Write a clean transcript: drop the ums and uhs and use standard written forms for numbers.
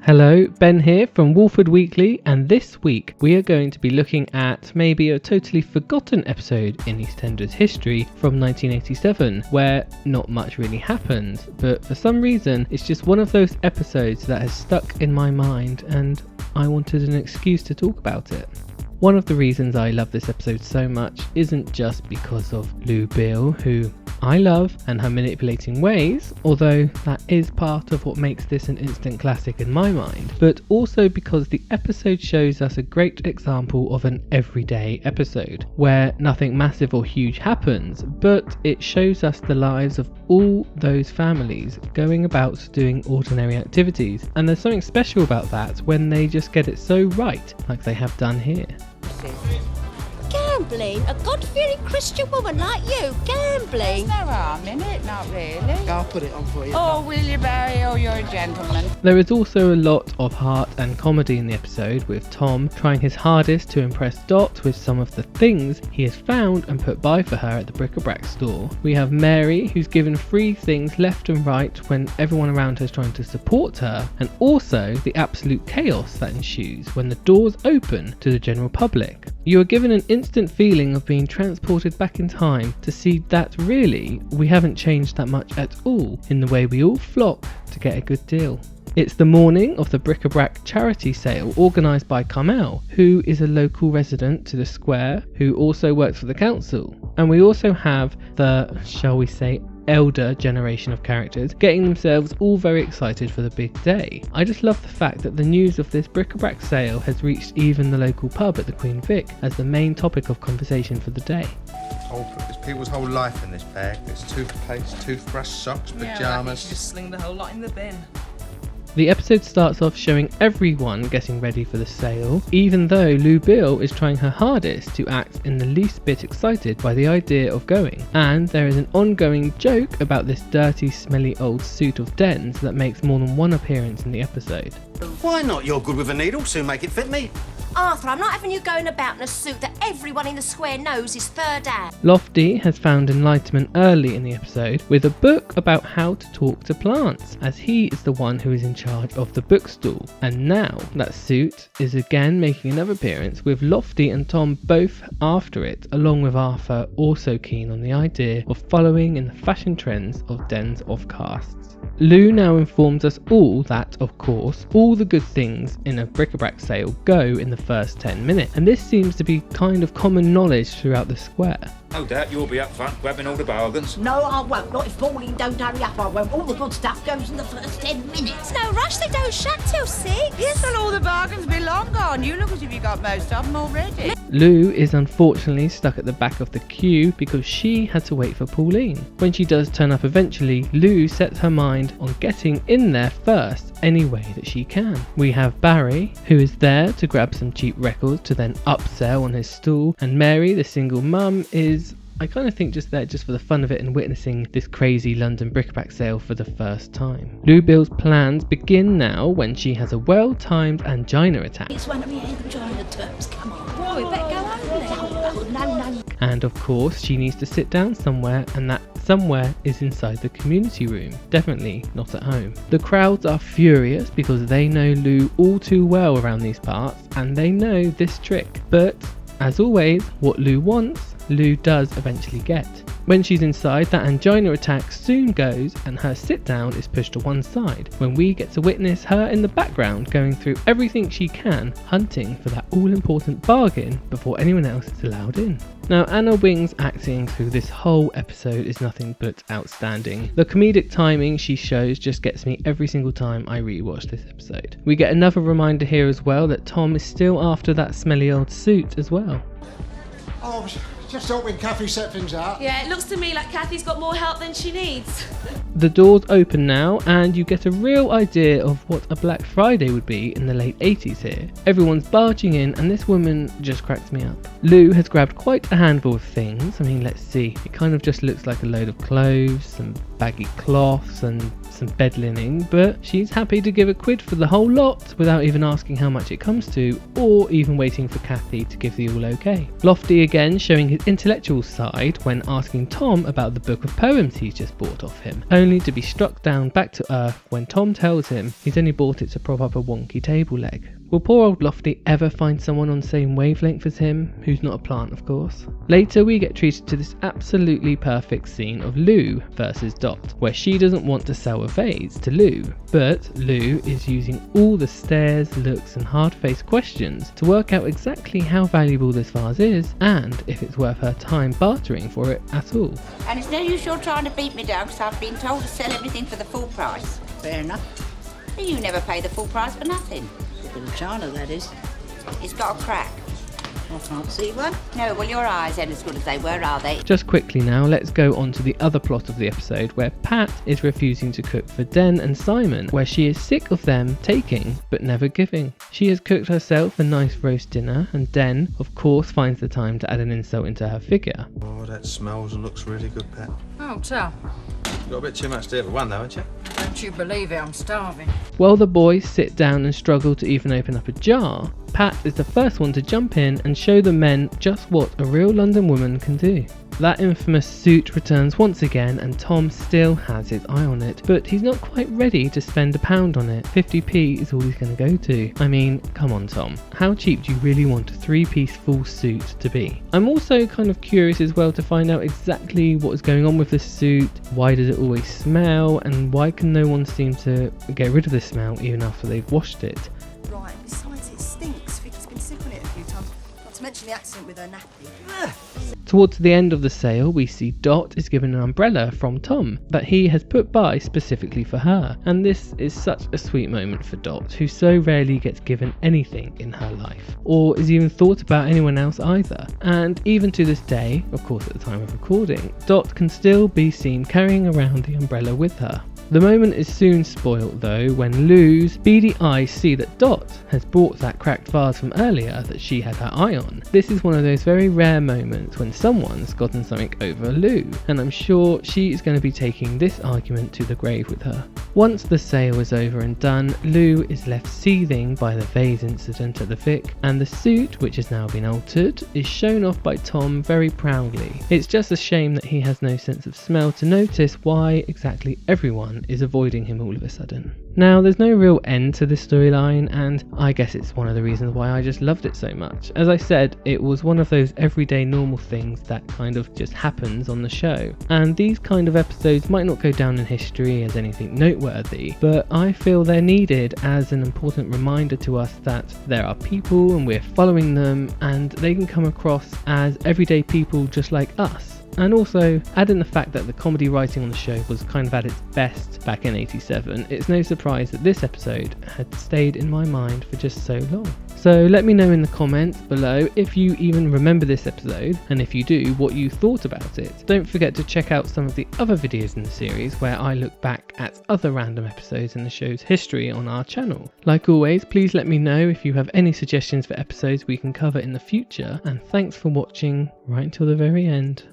Hello, Ben here from Walford Weekly, and this week we are going to be looking at maybe a totally forgotten episode in EastEnders history from 1987, where not much really happened, but for some reason it's just one of those episodes that has stuck in my mind and I wanted an excuse to talk about it. One of the reasons I love this episode so much isn't just because of Lou Beale, who I love, and her manipulating ways, although that is part of what makes this an instant classic in my mind, but also because the episode shows us a great example of an everyday episode, where nothing massive or huge happens, but it shows us the lives of all those families going about doing ordinary activities, and there's something special about that when they just get it so right, like they have done here. Gambling? A God-fearing Christian woman like you, gambling? There's no harm in it, not really. I'll put it on for you. Oh, will you, Barry? Oh, you're a gentleman. There is also a lot of heart and comedy in the episode, with Tom trying his hardest to impress Dot with some of the things he has found and put by for her at the Brick-a-Brack store. We have Mary, who's given free things left and right when everyone around her is trying to support her, and also the absolute chaos that ensues when the doors open to the general public. You are given an instant feeling of being transported back in time to see that really we haven't changed that much at all in the way we all flock to get a good deal. It's the morning of the Brick-a-Brack charity sale organised by Carmel, who is a local resident to the square who also works for the council. And we also have the, shall we say, elder generation of characters getting themselves all very excited for the big day. I just love the fact that the news of this Brick-a-Brack sale has reached even the local pub at the Queen Vic as the main topic of conversation for the day. There's people's whole life in this bag. There's toothpaste, toothbrush, socks, pyjamas. You just sling the whole lot in the bin. The episode starts off showing everyone getting ready for the sale, even though Lou Beale is trying her hardest to act in the least bit excited by the idea of going. And there is an ongoing joke about this dirty, smelly old suit of Den's that makes more than one appearance in the episode. Why not? You're good with a needle, soon make it fit me. Arthur, I'm not having you going about in a suit that everyone in the square knows is third hand. Lofty has found enlightenment early in the episode with a book about how to talk to plants, as he is the one who is in charge of the bookstall. And now that suit is again making another appearance, with Lofty and Tom both after it, along with Arthur also keen on the idea of following in the fashion trends of Den's offcasts. Lou now informs us all that, of course, all the good things in a Brick-a-Brack sale go in the first 10 minutes, and this seems to be kind of common knowledge throughout the square. No doubt you'll be up front grabbing all the bargains. No, I won't. Not if Pauline don't hurry up, I won't. All the good stuff goes in the first 10 minutes. No rush, they don't shut till 6. Yes, well, all the bargains be long gone. You look as if you got most of them already. Lou is unfortunately stuck at the back of the queue because she had to wait for Pauline. When she does turn up eventually, Lou sets her mind on getting in there first any way that she can. We have Barry, who is there to grab some cheap records to then upsell on his stall, and Mary, the single mum, is I kind of think just there just for the fun of it and witnessing this crazy London Brick-a-Brack sale for the first time. Lou Beale's plans begin now when she has a well-timed angina attack. It's one of your angina terms, come on. Well, we better go home then. No. And of course she needs to sit down somewhere, and that somewhere is inside the community room, definitely not at home. The crowds are furious because they know Lou all too well around these parts and they know this trick, but as always, what Lou wants, Lou does eventually get. When she's inside, that angina attack soon goes and her sit down is pushed to one side, when we get to witness her in the background going through everything she can, hunting for that all important bargain before anyone else is allowed in. Now, Anna Wing's acting through this whole episode is nothing but outstanding. The comedic timing she shows just gets me every single time I rewatch this episode. We get another reminder here as well that Tom is still after that smelly old suit as well. Oh, just hoping Kathy set things out. Yeah, it looks to me like Kathy's got more help than she needs. The doors open now and you get a real idea of what a Black Friday would be in the late 80s here. Everyone's barging in and this woman just cracks me up. Lou has grabbed quite a handful of things. I mean, let's see. It kind of just looks like a load of clothes, some baggy cloths and some bed linen, but she's happy to give £1 for the whole lot without even asking how much it comes to, or even waiting for Kathy to give the all okay. Lofty again showing his intellectual side when asking Tom about the book of poems he's just bought off him, only to be struck down back to earth when Tom tells him he's only bought it to prop up a wonky table leg. Will poor old Lofty ever find someone on the same wavelength as him, who's not a plant of course? Later we get treated to this absolutely perfect scene of Lou versus Dot, where she doesn't want to sell a vase to Lou, but Lou is using all the stares, looks and hard-faced questions to work out exactly how valuable this vase is and if it's worth her time bartering for it at all. And it's no use you're trying to beat me down because I've been told to sell everything for the full price. Fair enough. You never pay the full price for nothing. Bit of China, that is. It's got a crack. I can't see one. No, well, your eyes ain't as good as they were, are they? Just quickly now, let's go on to the other plot of the episode where Pat is refusing to cook for Den and Simon, where she is sick of them taking but never giving. She has cooked herself a nice roast dinner and Den, of course, finds the time to add an insult into her figure. Oh, that smells and looks really good, Pat. Oh, Tom. You've got a bit too much to eat for one, though, haven't you? Don't you believe it, I'm starving. While the boys sit down and struggle to even open up a jar, Pat is the first one to jump in and show the men just what a real London woman can do. That infamous suit returns once again and Tom still has his eye on it, but he's not quite ready to spend £1 on it. 50p is all he's going to go to. I mean, come on Tom, how cheap do you really want a 3-piece full suit to be? I'm also kind of curious as well to find out exactly what is going on with this suit, why does it always smell, and why can no one seem to get rid of the smell even after they've washed it? Right, besides it stinks. Vicky's been sick on it a few times, not to mention the accident with her nappy. Towards the end of the sale, we see Dot is given an umbrella from Tom that he has put by specifically for her, and this is such a sweet moment for Dot, who so rarely gets given anything in her life, or is even thought about anyone else either. And even to this day, of course at the time of recording, Dot can still be seen carrying around the umbrella with her. The moment is soon spoilt though when Lou's beady eyes see that Dot has brought that cracked vase from earlier that she had her eye on. This is one of those very rare moments when someone's gotten something over Lou, and I'm sure she is going to be taking this argument to the grave with her. Once the sale is over and done, Lou is left seething by the vase incident at the Vic, and the suit, which has now been altered, is shown off by Tom very proudly. It's just a shame that he has no sense of smell to notice why exactly everyone is avoiding him all of a sudden. Now, there's no real end to this storyline, and I guess it's one of the reasons why I just loved it so much. As I said, it was one of those everyday normal things that kind of just happens on the show, and these kind of episodes might not go down in history as anything noteworthy, but I feel they're needed as an important reminder to us that there are people and we're following them, and they can come across as everyday people just like us. And also, add in the fact that the comedy writing on the show was kind of at its best back in '87, it's no surprise that this episode had stayed in my mind for just so long. So let me know in the comments below if you even remember this episode, and if you do, what you thought about it. Don't forget to check out some of the other videos in the series where I look back at other random episodes in the show's history on our channel. Like always, please let me know if you have any suggestions for episodes we can cover in the future, and thanks for watching right until the very end.